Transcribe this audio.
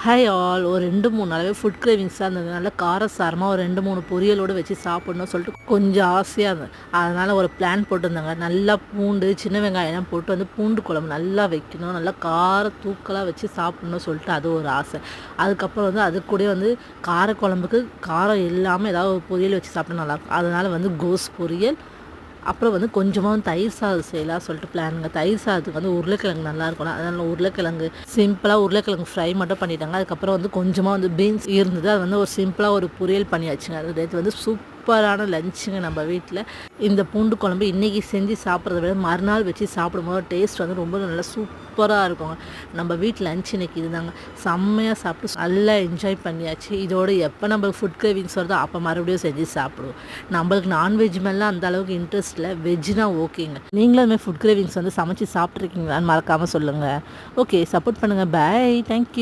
Hi all. ஒரு 2-3 நாளாவே food கிரேவிங்ஸாக இருந்தது. நல்லா காரசாரமாக ஒரு 2-3 பொரியலோடு வச்சு சாப்பிட்ணும்னு சொல்லிட்டு கொஞ்சம் ஆசையாக இருந்தது. அதனால் ஒரு பிளான் போட்டிருந்தாங்க. நல்லா பூண்டு, சின்ன வெங்காயம்லாம் போட்டு வந்து பூண்டு குழம்பு நல்லா வைக்கணும், நல்லா கார தூக்கலாக வச்சு சாப்பிட்ணுன்னு சொல்லிட்டு அது ஒரு ஆசை. அதுக்கப்புறம் வந்து அது கூட வந்து காரக்குழம்புக்கு காரம் இல்லாமல் ஏதாவது ஒரு பொரியல் வச்சு சாப்பிட்டா நல்லாயிருக்கும். அதனால் வந்து கோஸ் பொரியல், அப்புறம் வந்து கொஞ்சமாக தயிர் சாதம் செய்யலாம் சொல்லிட்டு பிளானுங்க. தயிர் சாதத்துக்கு வந்து உருளைக்கிழங்கு நல்லா இருக்கும்ல, அதனால் உருளைக்கிழங்கு சிம்பிளாக உருளைக்கிழங்கு ஃப்ரை மட்டும் பண்ணிட்டாங்க. அதுக்கப்புறம் வந்து கொஞ்சமாக வந்து பீன்ஸ் இருந்தது, அது வந்து ஒரு சிம்பிளாக ஒரு பொரியல் பண்ணியாச்சுங்க. அது வந்து சூப்பரான லஞ்சுங்க நம்ம வீட்டில். இந்த பூண்டு குழம்பு இன்றைக்கி செஞ்சு சாப்பிட்றத விட மறுநாள் வச்சு சாப்பிடும்போது டேஸ்ட் வந்து ரொம்ப நல்லா சூப்பராக இருக்குங்க. நம்ம வீட்டில் லஞ்ச் இன்றைக்கி இதுதாங்க. செம்மையாக சாப்பிட்டு நல்லா என்ஜாய் பண்ணியாச்சு. இதோடு எப்போ நம்மளுக்கு ஃபுட் கிரேவிங்ஸ் வருதோ அப்போ மறுபடியும் செஞ்சு சாப்பிடுவோம். நம்மளுக்கு நான்வெஜ் மேலாம் அந்த அளவுக்கு இன்ட்ரெஸ்ட் இல்லை, வெஜ்னா ஓகேங்க. நீங்களும் அதுமாதிரி ஃபுட் கிரேவிங்ஸ் வந்து சமைச்சு சாப்பிட்ருக்கீங்களான்னு மறக்காமல் சொல்லுங்கள். ஓகே, சப்போர்ட் பண்ணுங்கள். Bye, thank you.